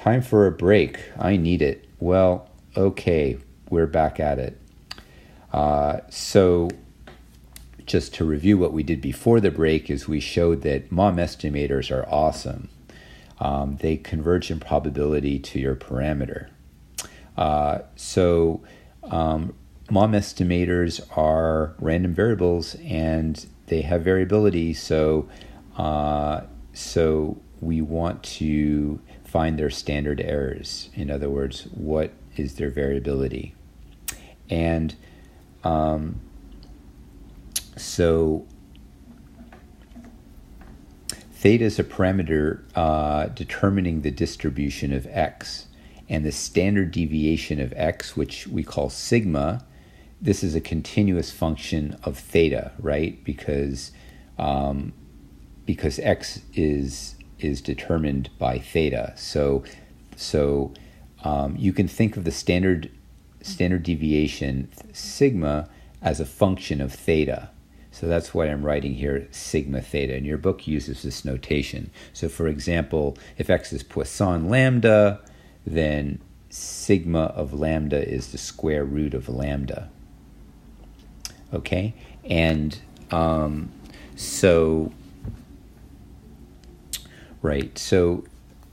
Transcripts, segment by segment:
Time for a break. I need it. Well, okay, we're back at it. So just to review what we did before the break is we showed that MOM estimators are awesome. They converge in probability to your parameter. So MOM estimators are random variables and they have variability. So we want to find their standard errors. In other words, what is their variability? And so theta is a parameter determining the distribution of x. And the standard deviation of x, which we call sigma, this is a continuous function of theta, right? Because x is determined by theta. So you can think of the standard deviation sigma as a function of theta. So that's why I'm writing here sigma theta. And your book uses this notation. So for example, if x is Poisson lambda, then sigma of lambda is the square root of lambda. Okay? And so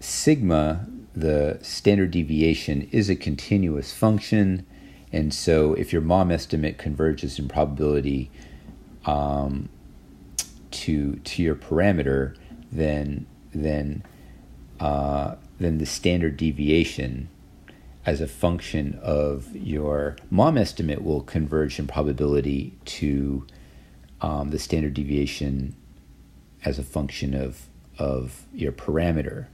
sigma, the standard deviation, is a continuous function. And so if your MOM estimate converges in probability to your parameter, then the standard deviation as a function of your MOM estimate will converge in probability to the standard deviation as a function of your parameter.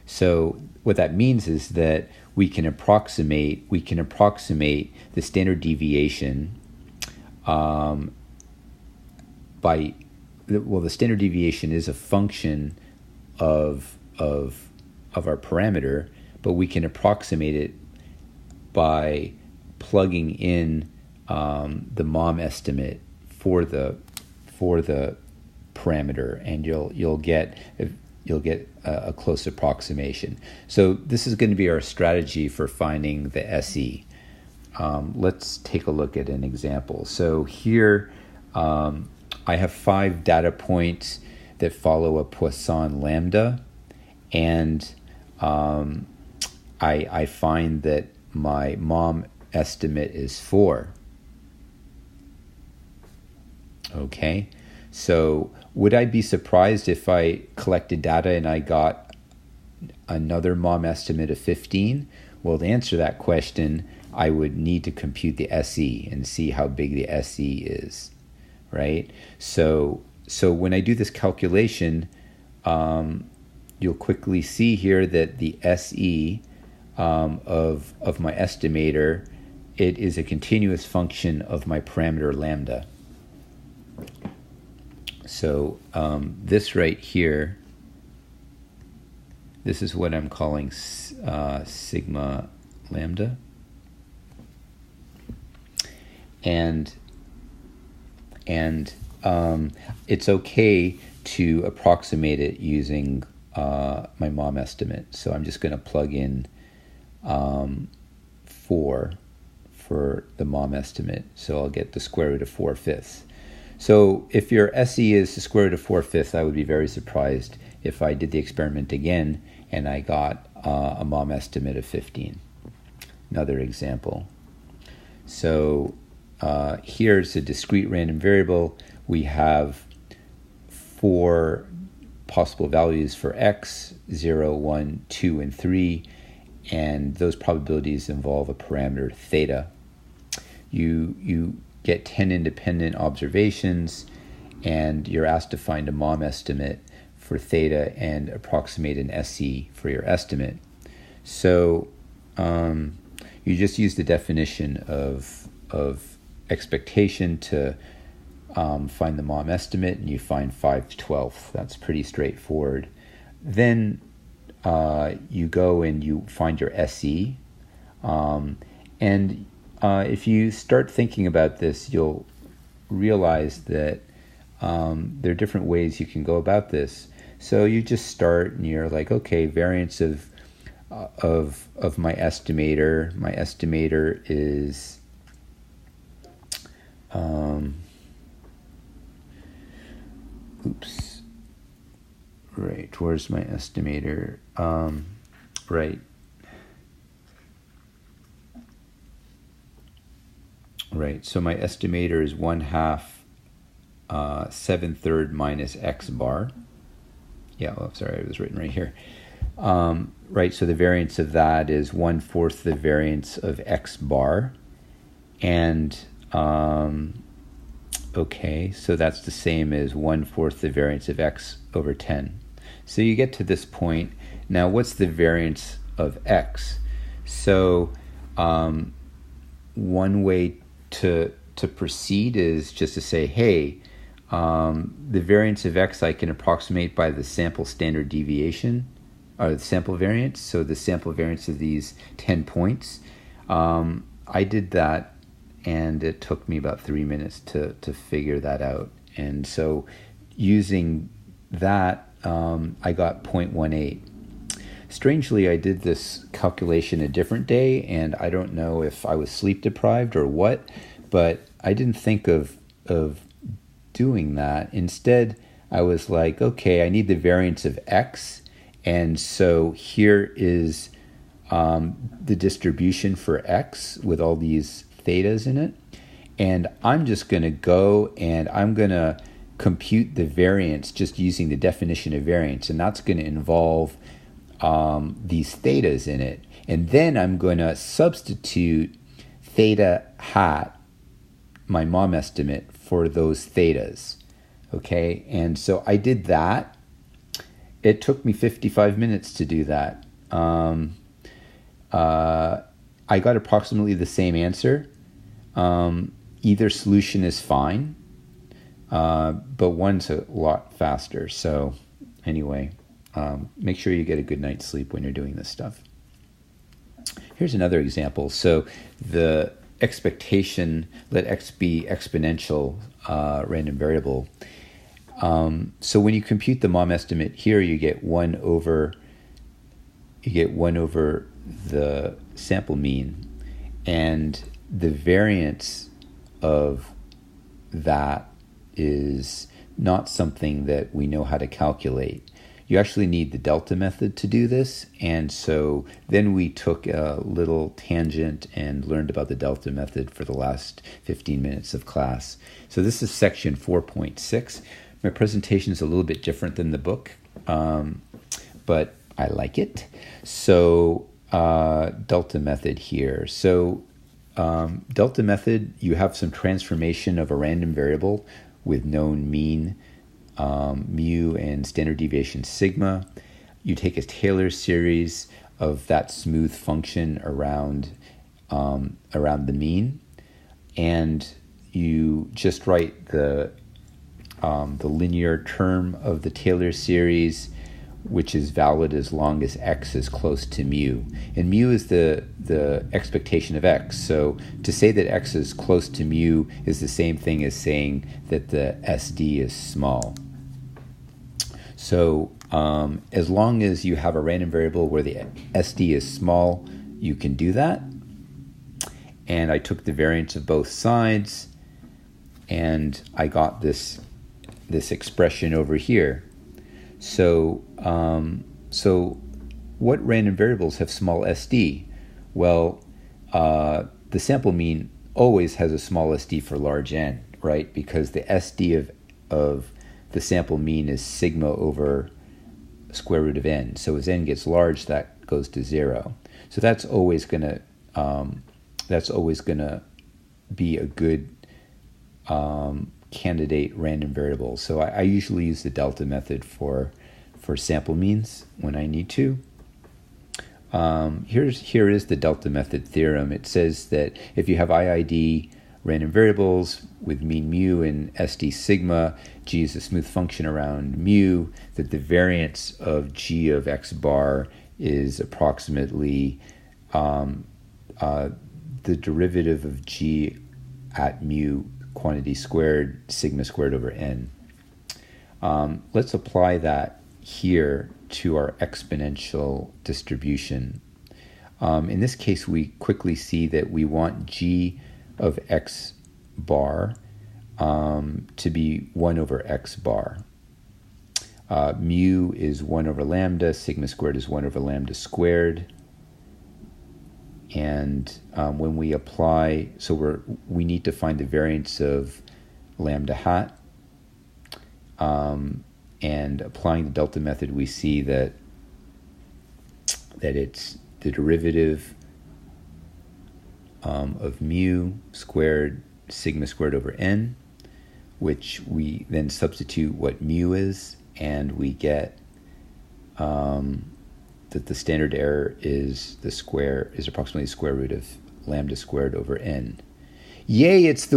So what that means is that we can approximate the standard deviation the standard deviation is a function of our parameter, but we can approximate it by plugging in the MOM estimate for the parameter, and you'll get a close approximation. So this is going to be our strategy for finding the SE. Let's take a look at an example. So here I have 5 data points that follow a Poisson lambda, and I find that my MOM estimate is 4. Okay, so would I be surprised if I collected data and I got another MOM estimate of 15? Well, to answer that question, I would need to compute the SE and see how big the SE is, right? So when I do this calculation, you'll quickly see here that the SE of my estimator, it is a continuous function of my parameter lambda. So this right here, this is what I'm calling sigma lambda. And it's okay to approximate it using my MOM estimate. So I'm just going to plug in 4 for the MOM estimate. So I'll get the square root of 4/5. So if your SE is the square root of 4/5, I would be very surprised if I did the experiment again and I got a MOM estimate of 15. Another example. So here's a discrete random variable. We have 4 possible values for x, 0, 1, 2, and 3, and those probabilities involve a parameter theta. You get 10 independent observations, and you're asked to find a MOM estimate for theta and approximate an SE for your estimate. So you just use the definition of expectation to find the MOM estimate, and you find 5/12. That's pretty straightforward. Then you go and you find your SE, and if you start thinking about this, you'll realize that there are different ways you can go about this. So you just start and you're like, okay, variance of of my estimator. My estimator is oops. Right, where's my estimator? Right. Right, so my estimator is 1/2 7/3 minus x bar. Yeah, oh, sorry, it was written right here. Right, so the variance of that is 1/4 the variance of x bar. And, okay, so that's the same as 1/4 the variance of x over 10. So you get to this point. Now, what's the variance of x? So one way to proceed is just to say, hey, the variance of x I can approximate by the sample standard deviation, or the sample variance. So the sample variance of these 10 points. I did that, and it took me about 3 minutes to figure that out. And so using that, I got 0.18. Strangely, I did this calculation a different day, and I don't know if I was sleep deprived or what, but I didn't think of doing that. Instead, I was like, okay, I need the variance of x, and so here is the distribution for x with all these thetas in it, and I'm just going to go and I'm going to compute the variance just using the definition of variance, and that's going to involve these thetas in it. And then I'm going to substitute theta hat, my mom estimate, for those thetas. Okay, and so I did that. It took me 55 minutes to do that. I got approximately the same answer. Either solution is fine, but one's a lot faster. So anyway, make sure you get a good night's sleep when you're doing this stuff. Here's another example. So the expectation, let x be exponential random variable. So when you compute the mom estimate here, you get 1 over the sample mean, and the variance of that is not something that we know how to calculate. You actually need the delta method to do this, and so then we took a little tangent and learned about the delta method for the last 15 minutes of class. So this is section 4.6. My presentation is a little bit different than the book, but I like it. So delta method here. So delta method, you have some transformation of a random variable with known mean, mu, and standard deviation sigma. You take a Taylor series of that smooth function around the mean, and you just write the linear term of the Taylor series, which is valid as long as x is close to mu. And mu is the expectation of x. So to say that x is close to mu is the same thing as saying that the SD is small. So as long as you have a random variable where the SD is small, you can do that. And I took the variance of both sides, and I got this expression over here. So what random variables have small SD? Well, the sample mean always has a small SD for large N, right? Because the SD of the sample mean is sigma over square root of N. So as N gets large, that goes to 0. So that's always gonna be a good candidate random variable. So I usually use the delta method for sample means when I need to. Here is the delta method theorem. It says that if you have IID random variables with mean mu and SD sigma, G is a smooth function around mu, that the variance of G of x bar is approximately the derivative of G at mu quantity squared, sigma squared over N. Let's apply that here to our exponential distribution. In this case, we quickly see that we want g of x bar to be 1 over x bar. Mu is 1 over lambda, sigma squared is 1 over lambda squared. And when we apply, so we need to find the variance of lambda hat. And applying the delta method, we see that it's the derivative of mu squared sigma squared over n, which we then substitute what mu is, and we get that the standard error is approximately the square root of lambda squared over n. Yay, it's the